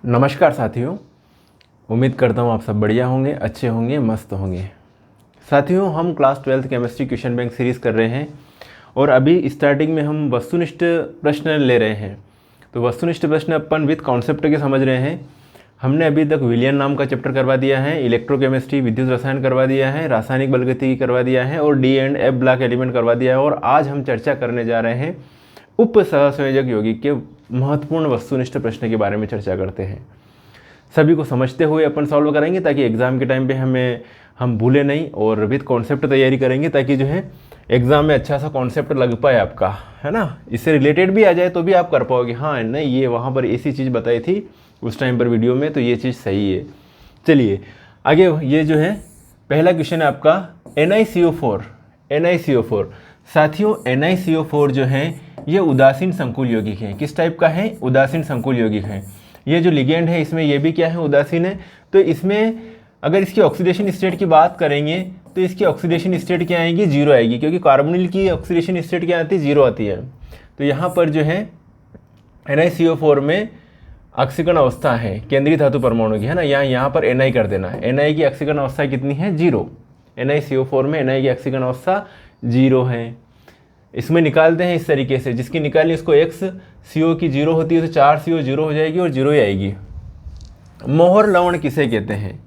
नमस्कार साथियों, उम्मीद करता हूँ आप सब बढ़िया होंगे, अच्छे होंगे, मस्त होंगे। साथियों, हम class 12th chemistry question bank series कर रहे हैं और अभी स्टार्टिंग में हम वस्तुनिष्ठ प्रश्न ले रहे हैं। तो वस्तुनिष्ठ प्रश्न अपन विद कॉन्सेप्ट के समझ रहे हैं। हमने अभी तक विलियन नाम का चैप्टर करवा दिया है, इलेक्ट्रोकेमिस्ट्री विद्युत रसायन करवा दिया है, रासायनिक बलगतिकी करवा दिया है और D and F block element करवा दिया है। और आज हम चर्चा करने जा रहे हैं उप सहसंयोजक यौगिक के महत्वपूर्ण वस्तुनिष्ठ प्रश्न के बारे में चर्चा करते हैं। सभी को समझते हुए अपन सॉल्व करेंगे ताकि एग्ज़ाम के टाइम पे हम भूले नहीं, और विद कॉन्सेप्ट तैयारी करेंगे ताकि जो है एग्ज़ाम में अच्छा सा कॉन्सेप्ट लग पाए आपका, है ना। इससे रिलेटेड भी आ जाए तो भी आप कर पाओगे, हाँ नहीं ये वहाँ पर ऐसी चीज़ बताई थी उस टाइम पर वीडियो में, तो ये चीज़ सही है। चलिए आगे, ये जो है पहला क्वेश्चन है आपका NiCO4। साथियों, NiCO4 जो है ये उदासीन संकुल यौगिक है। किस टाइप का है? उदासीन संकुल यौगिक है। ये जो लिगेंड है इसमें ये भी क्या है? उदासीन है। तो इसमें अगर इसकी ऑक्सीडेशन स्टेट की बात करेंगे तो इसकी ऑक्सीडेशन स्टेट क्या आएगी? जीरो आएगी, क्योंकि कार्बोनिल की ऑक्सीडेशन स्टेट क्या आती है? जीरो आती है। तो यहाँ पर जो है NiCO4 में ऑक्सीकरण अवस्था है केंद्रीय धातु परमाणु की, है ना। यहाँ पर Na कर देना। Na की ऑक्सीकरण अवस्था कितनी है? जीरो। NiCO4 में Na की ऑक्सीकरण अवस्था जीरो है। इसमें निकालते हैं इस तरीके से, जिसकी निकालनी इसको X CO की जीरो होती है तो 4 CO जीरो हो जाएगी और जीरो ही आएगी। मोहर लवण किसे कहते हैं?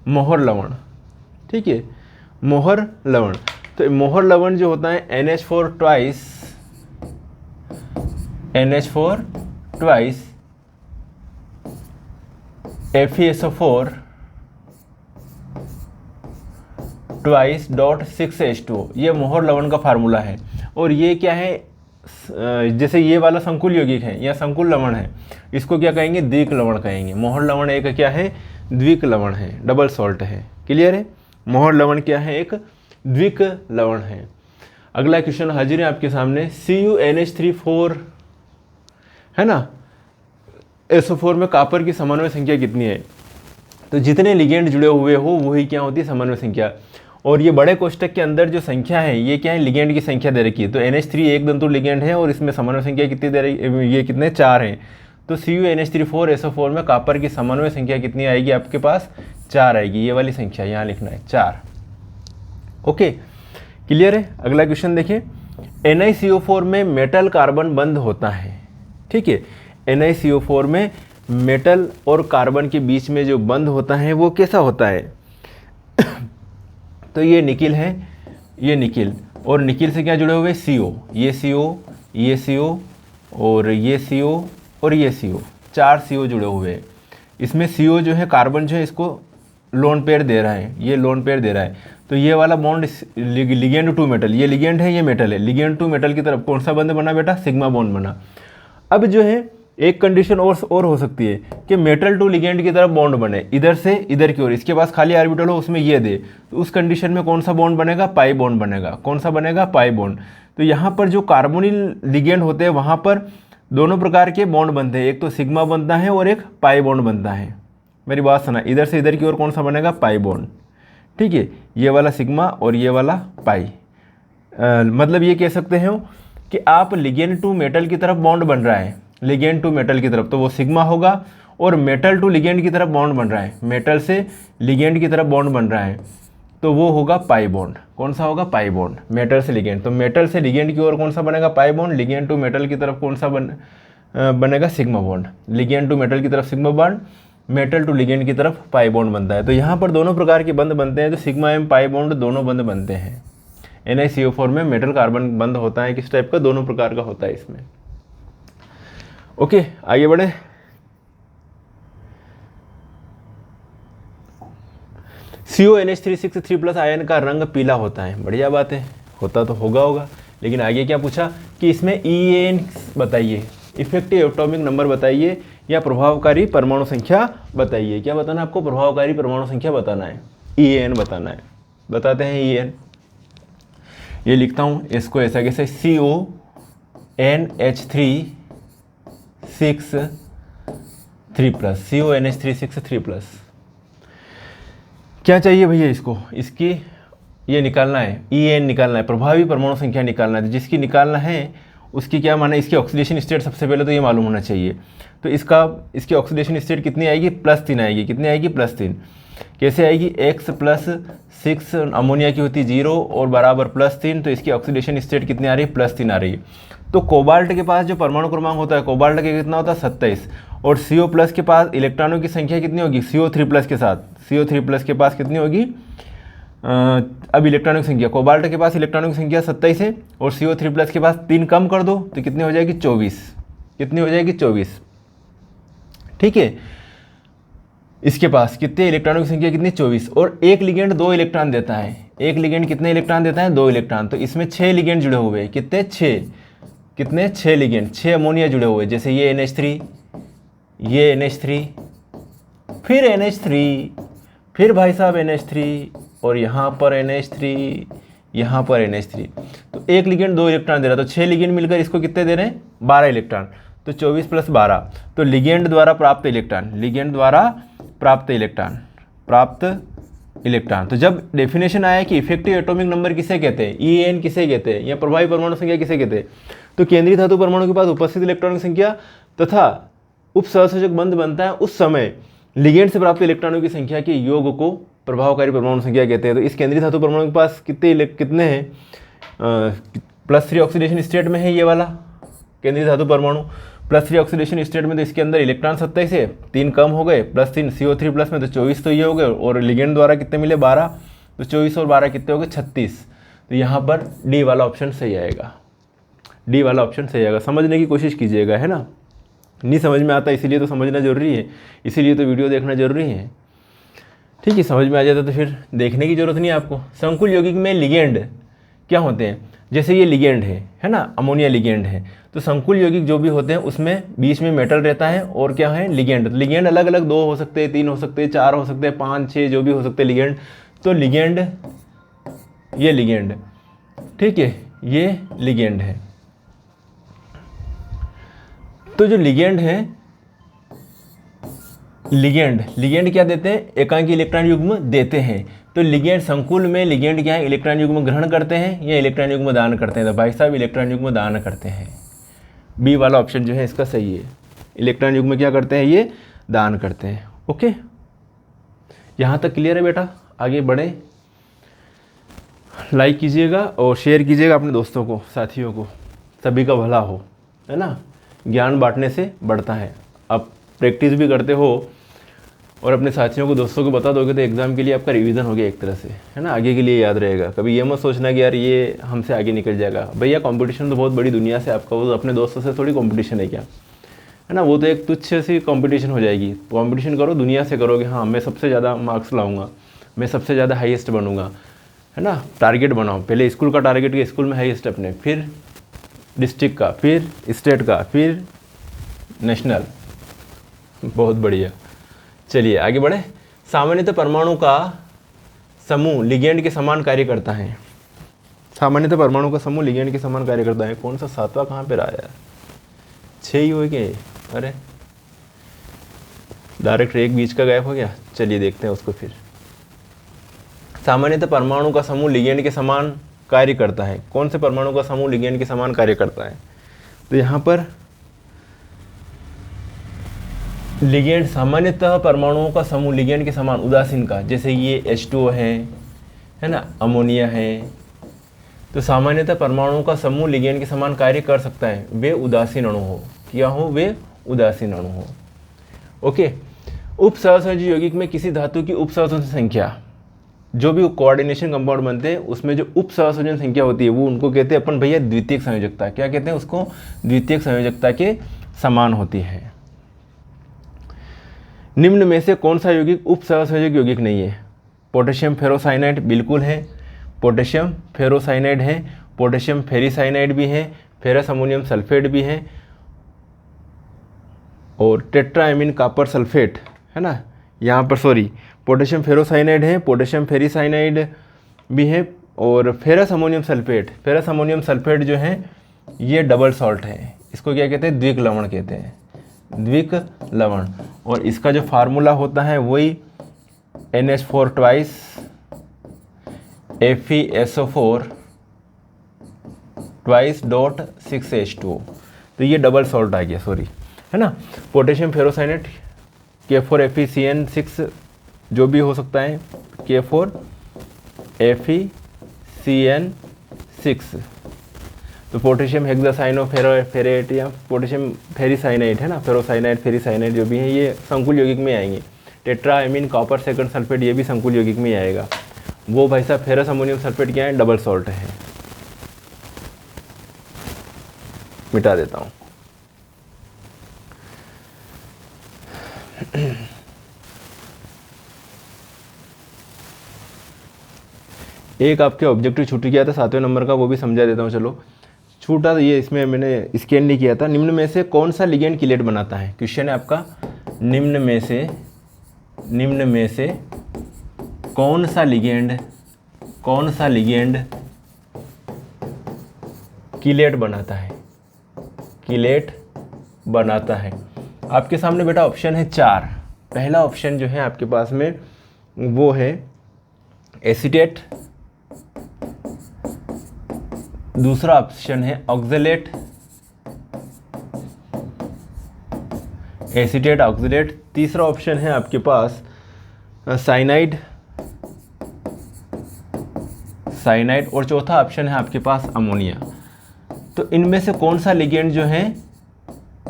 मोहर लवण, ठीक है, मोहर लवण। तो मोहर लवण जो होता है NH4 twice FeSO4 twice dot 6H2O, ये मोहर लवण का फार्मूला है। और ये क्या है? जैसे ये वाला संकुल यौगिक है या संकुल लवण है, इसको क्या कहेंगे? द्विक लवण कहेंगे। मोहर लवण एक क्या है? द्विक लवण है, डबल सॉल्ट है। क्लियर है? मोहर लवण क्या है? एक द्विक लवण है। अगला क्वेश्चन हाजिर है आपके सामने। CuNH3 है ना, SO4 में कॉपर की समन्वय संख्या कितनी है? तो जितने लिगेंड जुड़े हुए हो वही क्या होती है? समन्वय संख्या। और ये बड़े कोष्टक के अंदर जो संख्या है ये क्या है? लिगेंड की संख्या दे रखी है। तो NH3 एक दंतु लिगेंड है और इसमें समन्वय संख्या कितनी दे रही? ये कितने? 4 हैं। तो CuNH3 SO4 में कॉपर की समन्वय संख्या कितनी आएगी आपके पास? 4 आएगी। ये वाली संख्या यहाँ लिखना है, 4। ओके, क्लियर है? अगला क्वेश्चन देखिए। NiCO4 में मेटल कार्बन बंध होता है, ठीक है। NiCO4 में मेटल और कार्बन के बीच में जो बंध होता है वो कैसा होता है? तो ये निकिल है, ये निकिल, और निकिल से क्या जुड़े हुए? CO, ये CO, ये CO और ये CO और ये CO, 4 CO जुड़े हुए हैं। इसमें CO जो है, कार्बन जो है इसको लोन पेयर दे रहा है, ये लोन पेयर दे रहा है। तो ये वाला बॉन्ड लिगेंड टू मेटल, ये लिगेंड है, ये मेटल है। लिगेंड टू मेटल की तरफ कौन सा बंध बना बेटा? सिग्मा बॉन्ड बना। अब जो है एक कंडीशन और हो सकती है कि मेटल टू लिगेंड की तरफ बॉन्ड बने, इधर से इधर की ओर, इसके पास खाली ऑर्बिटल हो उसमें ये दे, तो उस कंडीशन में कौन सा बॉन्ड बनेगा? पाई बॉन्ड बनेगा। कौन सा बनेगा? Pi bond. तो यहाँ पर जो कार्बोनिल लिगेंड होते हैं वहाँ पर दोनों प्रकार के बॉन्ड बनते हैं, एक तो सिग्मा बनता है और एक पाई बॉन्ड बनता है। मेरी बात सुना, इधर से इधर की ओर कौन सा बनेगा? पाई बॉन्ड, ठीक है। ये वाला सिग्मा और ये वाला पाई। मतलब ये कह सकते हैं कि आप लिगेंड टू मेटल की तरफ बॉन्ड बन रहा है, लिगेंड टू मेटल की तरफ, तो वो सिग्मा होगा। और मेटल टू लिगेंड की तरफ बॉन्ड बन रहा है, मेटल से लिगेंड की तरफ बॉन्ड बन रहा है, तो वो होगा पाई बॉन्ड। कौन सा होगा? Pi bond. मेटल से लिगेंड, तो मेटल से लिगेंड की ओर कौन सा बनेगा? Pi bond. Ligand to metal की तरफ कौन सा बनेगा? Sigma bond. Ligand to metal की तरफ sigma bond, metal to ligand की तरफ पाई बॉन्ड बनता है। तो यहाँ पर दोनों प्रकार के बंध बनते हैं, तो सिग्मा एम पाई बॉन्ड दोनों बंध बनते हैं। NiCO4 में मेटल कार्बन बंध होता है, किस टाइप का? दोनों प्रकार का होता है इसमें। ओके, आगे बढ़े। CuNH3 आयन का रंग पीला होता है। बढ़िया बात है, होता तो होगा। लेकिन आगे क्या पूछा कि इसमें EN बताइए, इफेक्टिव एटॉमिक नंबर बताइए या प्रभावकारी परमाणु संख्या बताइए। क्या बताना है आपको? प्रभावकारी परमाणु संख्या बताना है, EN बताना है। बताते हैं EN। ये लिखता हूँ इसको ऐसा कैसे? CuNH3 क्या चाहिए भैया इसको? ये निकालना है, EN निकालना है, प्रभावी परमाणु संख्या निकालना है। जिसकी निकालना है उसकी क्या माना, इसकी ऑक्सीडेशन स्टेट सबसे पहले तो ये मालूम होना चाहिए। तो इसकी ऑक्सीडेशन स्टेट कितनी आएगी, +3 आएगी। कितनी आएगी, +3। कैसे आएगी, X + 6 अमोनिया की होती 0 और बराबर +3, तो इसकी ऑक्सीडेशन स्टेट कितनी आ रही है, +3 आ रही है। तो कोबाल्ट के पास जो परमाणु क्रमांक होता है, कोबाल्ट का कितना होता है, 27, और CO+ के पास इलेक्ट्रॉनों की संख्या कितनी होगी, CO3+ के साथ, CO3+ के पास कितनी होगी, अब इलेक्ट्रॉनों की संख्या, कोबाल्ट के पास इलेक्ट्रॉनों की संख्या 27 है और CO3+ के पास 3 कम कर दो तो कितनी हो जाएगी, 24। कितनी हो जाएगी, 24। ठीक है, इसके पास कितने इलेक्ट्रॉनों की संख्या कितनी, 24, और एक लिगेंड 2 इलेक्ट्रॉन देता है। एक लिगेंड कितने इलेक्ट्रॉन देता है, 2 इलेक्ट्रॉन। तो इसमें 6 लिगेंड जुड़े हुए हैं। कितने, 6। कितने, 6 लिगेंड, 6 अमोनिया जुड़े हुए हैं। जैसे ये NH3, ये NH3, फिर NH3, फिर भाई साहब NH3, और यहाँ पर NH3, यहाँ पर NH3। तो एक लिगेंड 2 इलेक्ट्रॉन दे रहा है, तो 6 लिगेंड मिलकर इसको कितने दे रहे हैं, 12 इलेक्ट्रॉन। तो 24 + 12, तो लिगेंड द्वारा प्राप्त इलेक्ट्रॉन, लिगेंड द्वारा प्राप्त इलेक्ट्रॉन। तो जब डेफिनेशन आया कि इफेक्टिव एटॉमिक नंबर किसे कहते हैं, EN किसे कहते हैं, या प्रभावी परमाणु संख्या किसे कहते हैं, तो केंद्रीय धातु परमाणु के पास उपस्थित इलेक्ट्रॉन की संख्या तथा उपसहसंयोजक बंध बनता है उस समय लिगेंड से प्राप्त इलेक्ट्रॉनों की संख्या के योग को प्रभावकारी परमाणु संख्या कहते हैं। तो इस केंद्रीय धातु परमाणु के पास कितने हैं, +3 ऑक्सीडेशन स्टेट में है ये वाला केंद्रीय धातु परमाणु। +3 ऑक्सीडेशन स्टेट में तो इसके अंदर इलेक्ट्रॉन 27 है, 3 कम हो गए, +3 CO3+ में तो 24 तो ये हो गए, और लिगेंड द्वारा कितने मिले, 12, तो 24 और 12 कितने हो गए, 36। तो यहाँ पर डी वाला ऑप्शन सही आएगा, डी वाला ऑप्शन सही आएगा। समझने की कोशिश कीजिएगा, है ना। नहीं समझ में आता इसीलिए तो समझना जरूरी है, इसीलिए तो वीडियो देखना जरूरी है। ठीक है, समझ में आ जाता तो फिर देखने की जरूरत नहीं है आपको। संकुल यौगिक में लिगेंड क्या होते हैं, जैसे ये लिगेंड है ना, अमोनिया लिगेंड है। तो संकुल यौगिक जो भी होते हैं उसमें बीच में मेटल रहता है, और क्या है, लिगेंड। तो लिगेंड अलग अलग 2 हो सकते हैं, 3 हो सकते हैं, 4 हो सकते हैं, 5, 6 जो भी हो सकते हैं लिगेंड। तो लिगेंड, ये लिगेंड, ठीक है, ये लिगेंड है। तो जो लिगेंड है, लिगेंड क्या देते हैं, एकांकी इलेक्ट्रॉन युग्म देते हैं। तो लिगेंड, संकुल में लिगेंड क्या है, इलेक्ट्रॉन युग्म ग्रहण करते हैं या इलेक्ट्रॉन युग्म दान करते हैं। तो भाई साहब इलेक्ट्रॉन युग्म दान करते हैं, बी वाला ऑप्शन जो है इसका सही है। इलेक्ट्रॉन युग्म क्या करते हैं, ये दान करते हैं। ओके, यहाँ तक क्लियर है बेटा। आगे बढ़े, लाइक कीजिएगा और शेयर कीजिएगा अपने दोस्तों को, साथियों को, सभी का भला हो, है ना। ज्ञान बांटने से बढ़ता है। आप प्रैक्टिस भी करते हो और अपने साथियों को, दोस्तों को बता दोगे तो एग्ज़ाम के लिए आपका रिवीजन हो गया एक तरह से, है ना। आगे के लिए याद रहेगा। कभी ये मत सोचना कि यार ये हमसे आगे निकल जाएगा। भैया कंपटीशन तो बहुत बड़ी दुनिया से आपका, वो अपने दोस्तों से थोड़ी कंपटीशन है क्या, है ना। वो तो एक तुच्छ सी कंपटीशन हो जाएगी। कंपटीशन करो दुनिया से करोगे, हाँ मैं सबसे ज़्यादा मार्क्स लाऊंगा, मैं सबसे ज़्यादा हाईएस्ट बनूंगा, है ना। टारगेट बनाओ, पहले स्कूल का टारगेट कि स्कूल में हाईएस्ट अपने, फिर डिस्ट्रिक्ट का, फिर स्टेट का, फिर नेशनल। बहुत बढ़िया, चलिए आगे बढ़े। सामान्यतः परमाणु का समूह लिगेंड के समान कार्य करता है। सामान्यतः परमाणु का समूह लिगेंड के समान कार्य करता है। कौन सा 7वां कहाँ पे रहा यार, 6 ही हो गए। अरे डायरेक्ट एक बीच का गायब हो गया। चलिए देखते हैं उसको फिर। सामान्यतः परमाणु का समूह लिगेंड के समान कार्य करता है। कौन से परमाणु का समूह लिगेंड के समान कार्य करता है, तो यहाँ पर लिगेंड, सामान्यतः परमाणुओं का समूह लिगेंड के समान, उदासीन का, जैसे ये H2O है ना, अमोनिया है। तो सामान्यतः परमाणुओं का समूह लिगेंड के समान कार्य कर सकता है, वे उदासीन अणु हो। क्या हो, वे उदासीन अणु हो। ओके, उपसहसंयोजी यौगिक में किसी धातु की उपसहसंयोजन संख्या, जो भी कोऑर्डिनेशन कंपाउंड बनते हैं उसमें जो उपसहसंयोजन संख्या होती है वो उनको कहते हैं अपन भैया द्वितीयक संयोजकता। क्या कहते हैं उसको, द्वितीयक संयोजकता के समान होती है। निम्न में से कौन सा यौगिक उपसहसंयोजक यौगिक नहीं है। पोटेशियम फेरोसाइनाइड बिल्कुल है, पोटेशियम फेरोसाइनाइड है, पोटेशियम फेरिसाइनाइड भी है, फेरस अमोनियम सल्फेट भी है, और टेट्राएमीन कॉपर सल्फेट, है ना। यहाँ पर सॉरी, पोटेशियम फेरोसाइनाइड है, पोटेशियम फेरिसाइनाइड भी है, और ferrous ammonium sulphate. Ferrous ammonium sulphate जो है ये डबल सॉल्ट है, इसको क्या कहते हैं, द्विक लवण कहते हैं, द्विक लवण। और इसका जो फार्मूला होता है वही NH4 ट्वाइस, FeSO4 2.6H2O, तो ये डबल सॉल्ट आ गया, सॉरी, है ना। पोटेशियम फेरोसाइनेट K4FeCN6 जो भी हो सकता है, K4FeCN6, तो पोटेशियम हेक्सासाइनोफेरेट या पोटेशियम फेरिसाइनाइड है ना, फेरोसाइनाइड फेरिसाइनाइड जो भी है ये संकुल यौगिक में आएंगे। टेट्राएमीन कॉपर सेकंड सल्फेट ये भी संकुल यौगिक में आएगा। वो भाई साहब फेरस अमोनियम सल्फेट क्या है, डबल सॉल्ट है। मिटा देता हूँ। एक आपके ऑब्जेक्टिव छूट गया था 7वें नंबर का, वो भी समझा देता हूँ। चलो छूटा तो ये, इसमें मैंने स्कैन नहीं किया था। निम्न में से कौन सा लिगेंड किलेट बनाता है, क्वेश्चन है आपका। निम्न में से कौन सा लिगेंड किलेट बनाता है। आपके सामने बेटा ऑप्शन है 4। पहला ऑप्शन जो है आपके पास में वो है एसीटेट, दूसरा ऑप्शन है ऑक्जेलेट, एसीटेट ऑक्जेलेट, तीसरा ऑप्शन है आपके पास साइनाइड, और चौथा ऑप्शन है आपके पास अमोनिया। तो इनमें से कौन सा लिगेंड जो है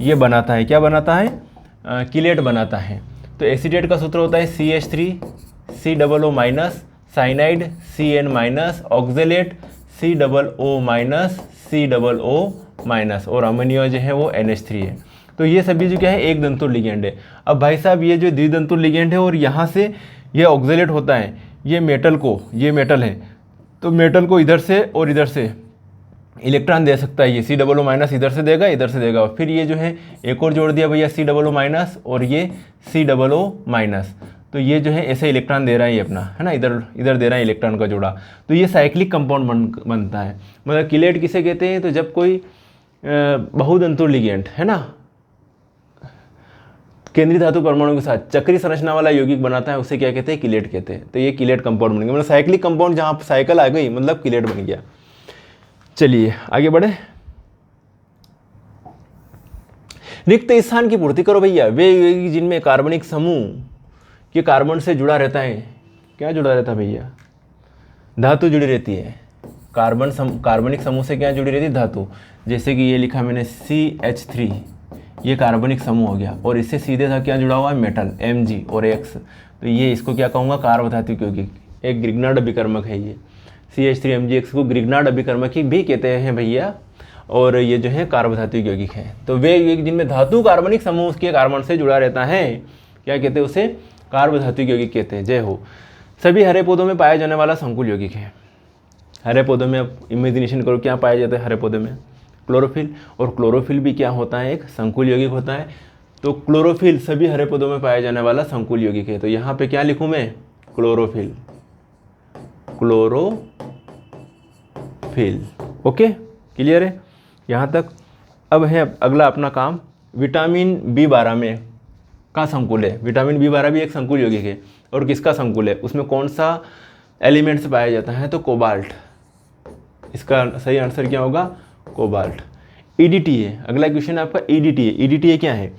ये बनाता है, क्या बनाता है, किलेट बनाता है। तो एसीटेट का सूत्र होता है CH3COO-, cyanide CN-, oxalate COO-, और अमोनिया जो है वो NH3 है। तो ये सभी जो क्या है एक दंतुर लिगेंड है। अब भाई साहब ये जो द्विदंतुर लिगेंड है और यहाँ से ये ऑक्जेलेट होता है, ये मेटल है, तो मेटल को इधर से और इधर से इलेक्ट्रॉन दे सकता है। ये COO- इधर से देगा, फिर ये जो है एक और जोड़ दिया भैया COO- और ये COO-, तो ये जो है ऐसे इलेक्ट्रॉन दे रहा है ये अपना, है ना, इधर दे रहा है इलेक्ट्रॉन का जोड़ा। तो ये साइक्लिक कंपाउंड बनता है। मतलब किलेट किसे कहते हैं, तो जब कोई बहुदंतुर लिगेंड है ना, केंद्रीय धातु परमाणु के साथ चक्रीय संरचना वाला यौगिक बनाता है, उसे क्या कहते हैं, किलेट कहते हैं। तो ये किलेट कंपाउंड बन गया, मतलब साइक्लिक कंपाउंड जहाँ साइकिल आ गई मतलब किलेट बन गया। चलिए आगे बढ़े। रिक्त स्थान की पूर्ति करो भैया। वे यौगिक जिनमें कार्बनिक समूह के कार्बन से जुड़ा रहता है, क्या जुड़ा रहता है भैया, धातु जुड़ी रहती है। कार्बनिक समूह से क्या जुड़ी रहती है, धातु। जैसे कि ये लिखा मैंने CH3, ये कार्बनिक समूह हो गया, और इससे सीधे था क्या जुड़ा हुआ है, मेटल Mg और X। तो ये इसको क्या कहूँगा, कार्बधातुक यौगिक, एक ग्रिग्नार्ड अभिकर्मक है ये। CH3MgX को ग्रिग्नार्ड अभिकर्मक भी कहते हैं भैया, और ये जो है कार्बधातुक यौगिक है। तो वे यौगिक जिनमें धातु कार्बनिक समूह के कार्बन से जुड़ा रहता है, क्या कहते हैं उसे, कार्बधातुक यौगिक कहते हैं। जय हो। सभी हरे पौधों में पाया जाने वाला संकुल यौगिक है। हरे पौधों में आप इमेजिनेशन करो क्या पाया जाता है हरे पौधे में, क्लोरोफिल। और क्लोरोफिल भी क्या होता है, एक संकुल यौगिक होता है। तो क्लोरोफिल सभी हरे पौधों में पाया जाने वाला संकुल यौगिक है। तो यहाँ पे क्या लिखूँ मैं, क्लोरोफिल। ओके, क्लियर है यहाँ तक। अब है अगला अपना काम, विटामिन B12 में का संकुल है। विटामिन B12 भी एक संकुल यौगिक है, और किसका संकुल है, उसमें कौन सा एलिमेंट्स पाया जाता है, तो कोबाल्ट। इसका सही आंसर क्या होगा, कोबाल्ट। EDTA, अगला क्वेश्चन आपका EDTA। EDTA क्या है,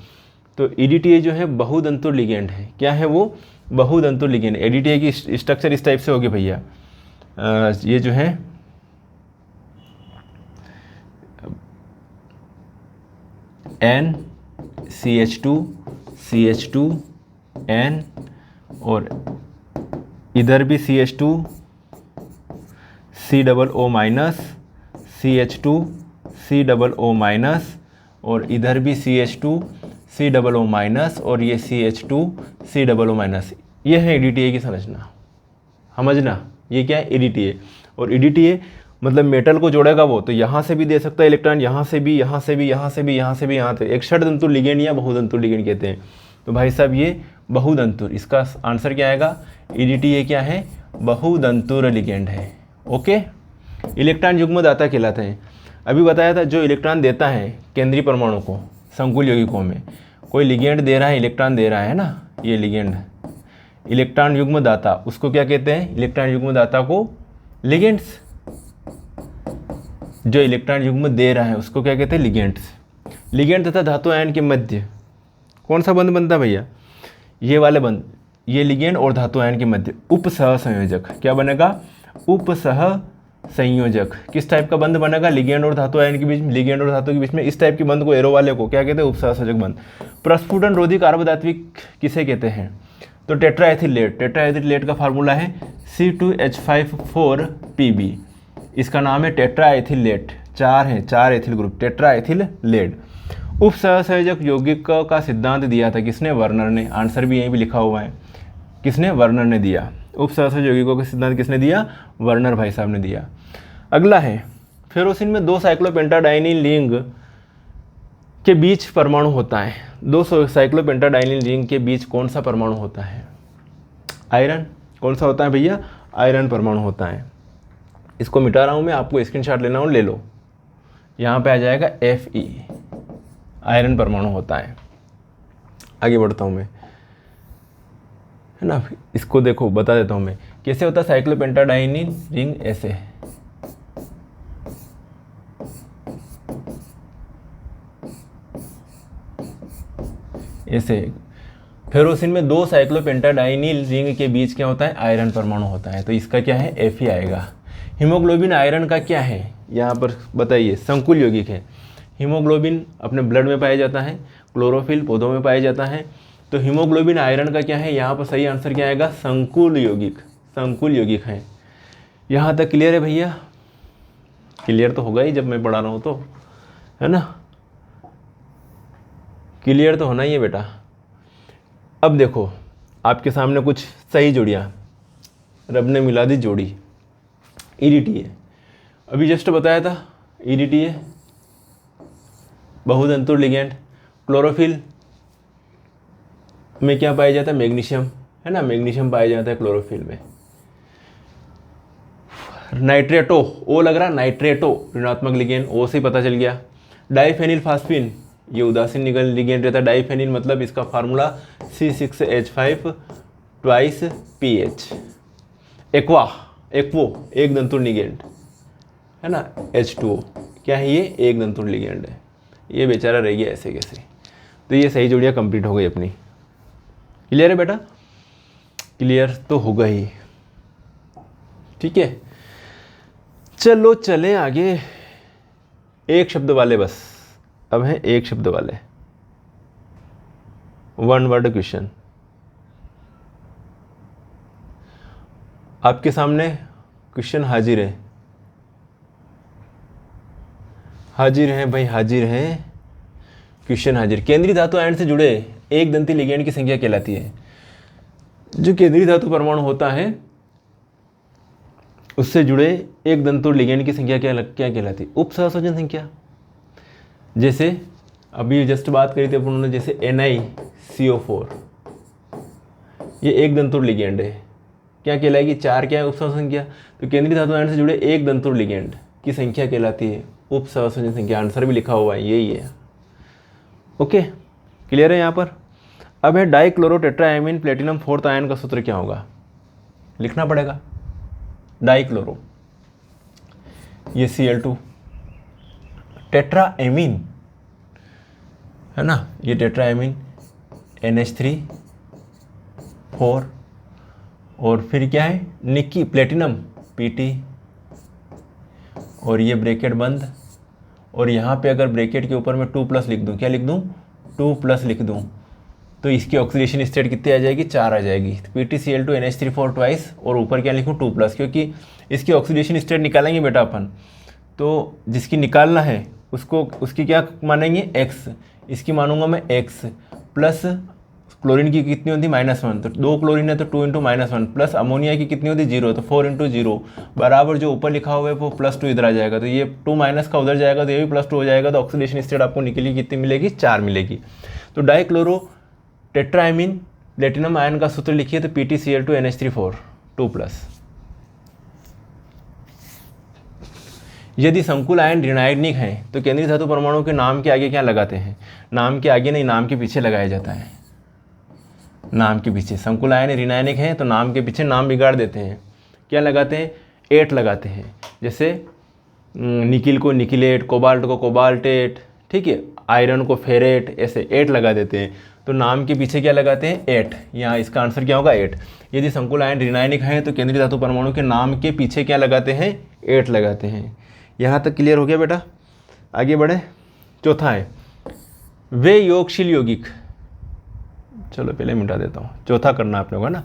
तो EDTA जो है बहुदंतुर लिगेंड है। क्या है वो, बहुदंतुर लिगेंड। EDTA की स्ट्रक्चर इस टाइप से होगी भैया, ये जो है NCH2CH2N, और इधर भी CH2 COO- CH2 COO-, और इधर भी CH2 COO-, और ये CH2 COO-। ये है EDTA की संरचना, समझना। ये क्या है, EDTA। और EDTA मतलब मेटल को जोड़ेगा वो, तो यहाँ से भी दे सकता है इलेक्ट्रॉन, यहाँ से भी, यहाँ से भी, यहाँ से भी, यहाँ से भी, यहाँ से। एक षड्दंतुर लिगेंड या बहुदंतुर लिगेंड कहते हैं। तो भाई साहब ये बहुदंतुर, इसका आंसर क्या आएगा, EDTA क्या है, बहुदंतुर लिगेंड है। ओके, इलेक्ट्रॉन युग्मदाता कहलाते हैं। अभी बताया था जो इलेक्ट्रॉन देता है केंद्रीय परमाणु को संकुल यौगिकों में, कोई लिगेंड दे रहा है, इलेक्ट्रॉन दे रहा है ना, ये लिगेंड इलेक्ट्रॉन युग्मदाता, उसको क्या कहते हैं, इलेक्ट्रॉन युग्मदाता को लिगेंड्स। जो इलेक्ट्रॉन युग्म दे रहा है उसको क्या कहते हैं, लिगेंड्स। लिगेंड तथा धातु आयन के मध्य कौन सा बंध बनता है भैया, ये वाले बंध, ये लिगेंड और धातु आयन के मध्य उपसह संयोजक। क्या बनेगा, उपसह संयोजक। किस टाइप का बंध बनेगा, लिगेंड और धातु आयन के बीच में, लिगेंड और धातु के बीच में इस टाइप के बंध को, एरो वाले को क्या कहते हैं, उपसह संयोजक बंध। प्रस्फुटन रोधी कार्बोदात्विक किसे कहते हैं, तो टेट्राएथिल लेड। टेट्राएथिल लेड का फार्मूला है C2H5 4Pb। इसका नाम है टेट्राएथिल लेड। 4 है, 4 एथिल ग्रुप, टेट्राएथिल लेड। उपसहसंयोजक यौगिक का सिद्धांत दिया था किसने, वर्नर ने। आंसर भी यहीं भी लिखा हुआ है, किसने, वर्नर ने दिया। उपसहसंयोजक यौगिकों का सिद्धांत किसने दिया, वर्नर भाई साहब ने दिया। अगला है फेरोसिन में 2 साइक्लोपेंटाडाइनिल रिंग के बीच परमाणु होता है। 2 साइक्लोपेंटाडाइनिल रिंग के बीच कौन सा परमाणु होता है, आयरन। कौन सा होता है भैया, आयरन परमाणु होता है। इसको मिटा रहा हूँ मैं, आपको स्क्रीनशॉट लेना हो ले लो। यहाँ पे आ जाएगा Fe, आयरन परमाणु होता है। आगे बढ़ता हूँ मैं, है ना। इसको देखो बता देता हूँ मैं कैसे होता है साइक्लोपेंटाडाइनिल रिंग। ऐसे फेरोसिन में 2 साइक्लोपेंटाडाइनिल रिंग के बीच क्या होता है, आयरन परमाणु होता है। तो इसका क्या है, Fe आएगा। हीमोग्लोबिन आयरन का क्या है, यहाँ पर बताइए, संकुल यौगिक है। हीमोग्लोबिन अपने ब्लड में पाया जाता है, क्लोरोफिल पौधों में पाया जाता है। तो हीमोग्लोबिन आयरन का क्या है, यहाँ पर सही आंसर क्या आएगा, संकुल यौगिक। संकुल यौगिक है। यहाँ तक क्लियर है भैया, क्लियर तो होगा ही जब मैं पढ़ा रहा हूँ तो, है ना, क्लियर तो होना ही है बेटा। अब देखो आपके सामने कुछ सही जोड़ियाँ रब ने मिला दी जोड़ी। EDTA अभी जस्ट बताया था, EDTA बहुतंतुर लिगेंड। क्लोरोफिल में क्या पाया जाता है, मैग्नीशियम, है ना, मैग्नीशियम पाया जाता है क्लोरोफिल में। नाइट्रेटो, ओ लग रहा, नाइट्रेटो ऋणात्मक लिगेंड, ओ से पता चल गया। डाइफेनिल फास्फिन, ये उदासीन लिगेंड रहता है। डाइफेनिल मतलब इसका फार्मूला C6H5 2PH। एक्वा, एक्वो एक दंतुर लिगेंड, है ना, H2O क्या है, ये एक दंतुर लिगेंड है। ये बेचारा रह गया ऐसे कैसे। तो ये सही जोड़ियाँ कंप्लीट हो गई अपनी। क्लियर है बेटा, क्लियर तो होगा ही, ठीक है। चलो चलें आगे, एक शब्द वाले बस, अब है एक शब्द वाले, 1 वर्ड क्वेश्चन। आपके सामने क्वेश्चन हाजिर है, हाजिर है भाई, हाजिर है क्वेश्चन हाजिर। केंद्रीय धातु आयन से जुड़े एक दंती लिगेंड की संख्या कहलाती है। जो केंद्रीय धातु परमाणु होता है उससे जुड़े एक दंतुर लिगेंड की संख्या क्या कहलाती है, उपसहसंयोजन संख्या। जैसे अभी जस्ट बात करी थी अपन ने, जैसे NiCO4, ये एक दंतुर लिगेंड है, क्या कहलाएगी, 4 क्या है, उपसहसंयोजन संख्या। तो केंद्रीय धातु आयन से जुड़े एक दंतुर लिगेंड की संख्या कहलाती है उपसहसंयोजन संख्या। आंसर भी लिखा हुआ है, यही है। ओके, क्लियर है यहाँ पर। अब है डाइक्लोरोटेट्राएमीन प्लेटिनम 4th आयन का सूत्र क्या होगा, लिखना पड़ेगा। डाइक्लोरो, ये Cl2, टेट्राएमीन, है ना, ये टेट्राएमीन NH3 4, और फिर क्या है, निक्की प्लेटिनम Pt, और ये ब्रैकेट बंद। और यहाँ पे अगर ब्रैकेट के ऊपर मैं 2+ लिख दूँ, क्या लिख दूँ, 2+ लिख दूँ, तो इसकी ऑक्सीडेशन स्टेट कितनी आ जाएगी, 4 आ जाएगी। PtCl2 NH3 ट्वाइस, और ऊपर क्या लिखूँ, 2+, क्योंकि इसकी ऑक्सीडेशन स्टेट निकालेंगे बेटा अपन। तो जिसकी निकालना है उसको, उसकी क्या मानेंगे, x, इसकी मानूंगा मैं x, प्लस क्लोरीन की कितनी होती है, -1, तो 2 क्लोरीन है तो 2 × -1, प्लस अमोनिया की कितनी होती है, 0, तो 4 × 0 बराबर जो ऊपर लिखा हुआ है वो +2 इधर आ जाएगा। तो ये 2 माइनस का उधर जाएगा तो ये भी +2 हो जाएगा। तो ऑक्सीडेशन स्टेट आपको निकली कितनी मिलेगी, 4 मिलेगी। तो डाइक्लोरो टेट्राएमीन प्लेटिनम आयन का सूत्र लिखिए, तो PtCl2 NH3 2+। यदि संकुल आयन ऋणायनिक है तो केंद्रीय धातु परमाणु के नाम के आगे क्या लगाते हैं, नाम के आगे नहीं, नाम के पीछे लगाया जाता है। नाम के पीछे, संकुल आयन ऋणायनिक है तो नाम के पीछे नाम बिगाड़ देते हैं, क्या लगाते हैं, 8 लगाते हैं। जैसे निकिल को निकिलेट, कोबाल्ट को कोबाल्टेट, ठीक है, आयरन को फेरेट, ऐसे एट लगा देते हैं। तो नाम के पीछे क्या लगाते हैं? एट। यहाँ इसका आंसर क्या होगा? एट। यदि संकुल आयन ऋणायनिक हैं तो केंद्रीय धातु परमाणु के नाम के पीछे क्या लगाते हैं? एट लगाते हैं। यहाँ तक क्लियर हो गया बेटा? आगे बढ़े। चौथा है वे योगशील यौगिक। चलो पहले मिटा देता हूँ, चौथा करना आप लोगों का ना।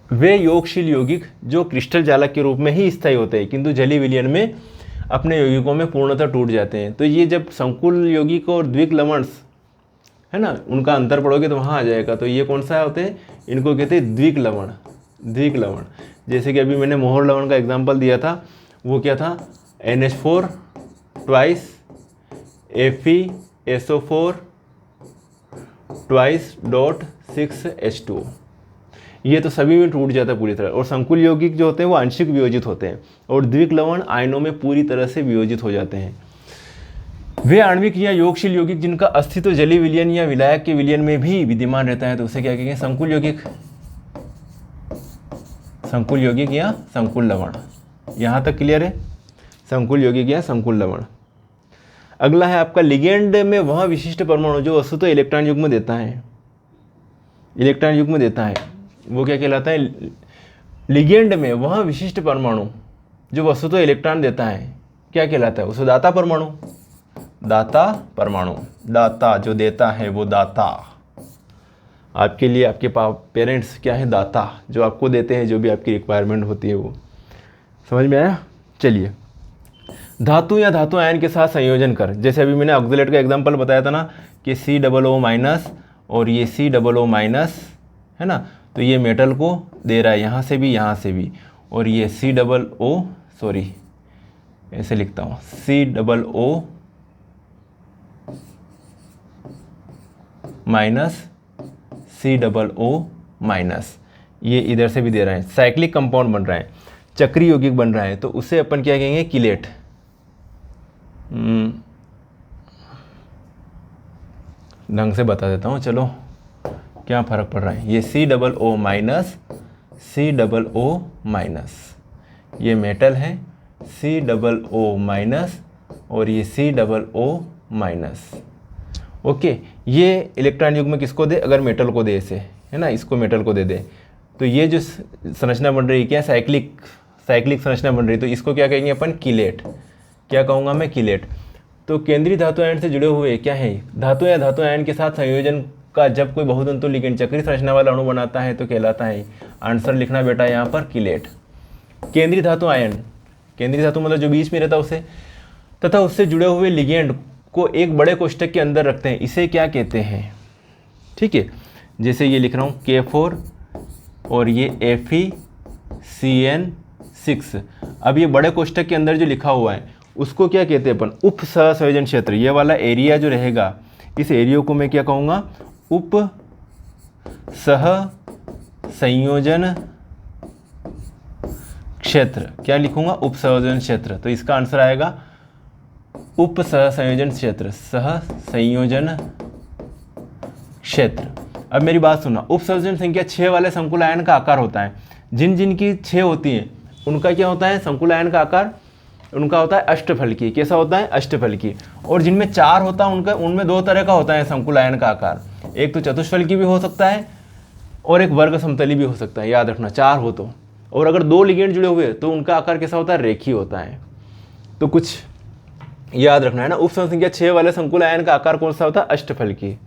वे योगशील यौगिक जो क्रिस्टल जालक के रूप में ही स्थायी होते हैं किंतु जलीय विलयन में अपने यौगिकों में पूर्णतः टूट जाते हैं। तो ये जब संकुल यौगिक और द्विक लवण है ना, उनका अंतर पढ़ोगे तो वहाँ आ जाएगा। तो ये कौन सा होते हैं? इनको कहते हैं द्विक लवण। द्विक लवण, जैसे कि अभी मैंने मोहर लवण का एग्जाम्पल दिया था, वो क्या था? NH4 twice FeSO4 twice dot 6H2। ये तो सभी में टूट जाता है पूरी तरह। और संकुल यौगिक जो होते हैं वो आंशिक वियोजित होते हैं और द्विक लवण आयनों में पूरी तरह से वियोजित हो जाते हैं। वे आणविक या योगशील यौगिक जिनका अस्तित्व जलीय विलयन या विलायक के विलयन में भी विद्यमान रहता है तो उसे क्या कहेंगे? संकुल यौगिक। संकुल यौगिक या संकुल लवण। यहाँ तक क्लियर है? संकुल यौगिक या संकुल लवण। अगला है आपका लिगेंड में वह विशिष्ट परमाणु जो वस्तुतः इलेक्ट्रॉन युग्म देता है। इलेक्ट्रॉन युग्म देता है वो क्या कहलाता है? लिगेंड में वह विशिष्ट परमाणु जो वस्तुतः इलेक्ट्रॉन देता है क्या कहलाता है? उसे दाता परमाणु। दाता परमाणु। दाता जो देता है वो दाता। आपके लिए आपके पेरेंट्स क्या है? दाता, जो आपको देते हैं जो भी आपकी रिक्वायरमेंट होती है वो। समझ में आया? चलिए, धातु या धातु आयन के साथ संयोजन कर, जैसे अभी मैंने ऑक्जेलेट का एग्जांपल बताया था ना कि COO माइनस और ये COO माइनस है ना, तो ये मेटल को दे रहा है यहाँ से भी यहाँ से भी, और ये COO सॉरी ऐसे लिखता हूँ COO माइनस COO माइनस, ये इधर से भी दे रहा है। साइक्लिक कंपाउंड बन रहा है, चक्री यौगिक बन रहा है, तो उसे अपन क्या कहेंगे? किलेट। ढंग से बता देता हूँ, चलो क्या फ़र्क पड़ रहा है। ये COO माइनस COO माइनस, ये मेटल है COO माइनस और ये COO माइनस। ओके, ये इलेक्ट्रॉन युग्म किसको दे? अगर मेटल को दे, इसे है ना, इसको मेटल को दे दे तो ये जो संरचना बन रही है क्या? साइक्लिक संरचना बन रही है, तो इसको क्या कहेंगे अपन? किलेट। क्या कहूँगा मैं? किलेट। तो केंद्रीय धातु आयन से जुड़े हुए क्या है? धातु या धातु आयन के साथ संयोजन का जब कोई बहुतंतु लिगेंड चक्री संरचना वाला अणु बनाता है तो कहलाता है। आंसर लिखना बेटा यहाँ पर किलेट। केंद्रीय धातु आयन, केंद्रीय धातु मतलब जो बीच में रहता है उसे, तथा उससे जुड़े हुए लिगेंड को एक बड़े कोष्ठक के अंदर रखते हैं, इसे क्या कहते हैं? ठीक है, जैसे ये लिख रहा हूँ K4 और ये FeCN6। अब ये बड़े कोष्ठक के अंदर जो लिखा हुआ है उसको क्या कहते हैं अपन? उप सहसंयोजन क्षेत्र। ये वाला एरिया जो रहेगा, इस एरिया को मैं क्या कहूँगा? उप सह संयोजन क्षेत्र। क्या लिखूंगा? उप संयोजन क्षेत्र। तो इसका आंसर आएगा उप सह संयोजन क्षेत्र। सह संयोजन क्षेत्र। अब मेरी बात सुनना, उप संयोजन संख्या 6 वाले संकुल आयन का आकार होता है। जिन जिन की 6 होती हैं उनका क्या होता है? संकुल आयन का आकार उनका होता है अष्टफलकी। कैसा होता है? अष्टफलकी। और जिनमें 4 होता है उनका, उनमें 2 तरह का होता है संकुल आयन का आकार। एक तो चतुष्फलकी भी हो सकता है और एक वर्ग समतली भी हो सकता है। याद रखना, 4 हो तो। और अगर 2 लिगेंड जुड़े हुए तो उनका आकार कैसा होता है? रेखीय होता है। तो कुछ याद रखना है ना। उप संख्या 6 वाले संकुल आयन का आकार कौन सा होता है? अष्टफलकी।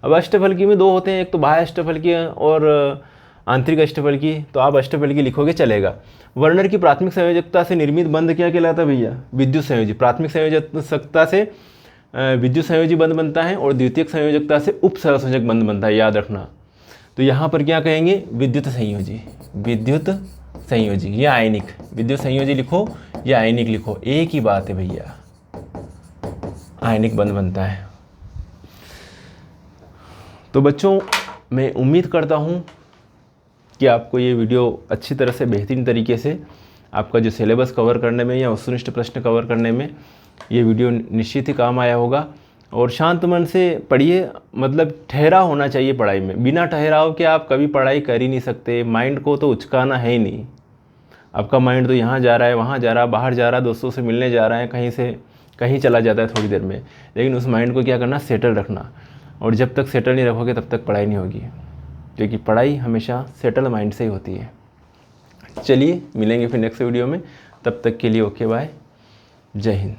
अब अष्टफलकी में 2 होते हैं, एक तो बाह्य अष्टफलकी और आंतरिक अष्टफलकी। तो आप अष्टफलकी लिखोगे चलेगा। वर्नर की प्राथमिक संयोजकता से निर्मित बंध क्या कहलाता है भैया? विद्युत संयोजी। प्राथमिक संयोजकता से विद्युत संयोजी बंध बनता है और द्वितीयक संयोजकता से उप सहसंयोजक बंध बनता है। याद रखना। तो यहाँ पर क्या कहेंगे? विद्युत संयोजी। विद्युत संयोजी या आयनिक। विद्युत संयोजी लिखो या आयनिक लिखो, एक ही बात है भैया। आयनिक बंध बनता है। तो बच्चों, मैं उम्मीद करता हूँ कि आपको ये वीडियो अच्छी तरह से, बेहतरीन तरीके से आपका जो सिलेबस कवर करने में या वस्तुनिष्ठ प्रश्न कवर करने में ये वीडियो निश्चित ही काम आया होगा। और शांत मन से पढ़िए, मतलब ठहराव होना चाहिए पढ़ाई में। बिना ठहराव के आप कभी पढ़ाई कर ही नहीं सकते। माइंड को तो उचकाना है ही नहीं। आपका माइंड तो यहाँ जा रहा है, वहाँ जा रहा है, बाहर जा रहा है, दोस्तों से मिलने जा रहा है, कहीं से कहीं चला जाता है थोड़ी देर में। लेकिन उस माइंड को क्या करना, सेटल रखना। और जब तक सेटल नहीं रखोगे तब तक पढ़ाई नहीं होगी, क्योंकि पढ़ाई हमेशा सेटल माइंड से ही होती है। चलिए मिलेंगे फिर नेक्स्ट वीडियो में, तब तक के लिए ओके बाय, जय हिंद।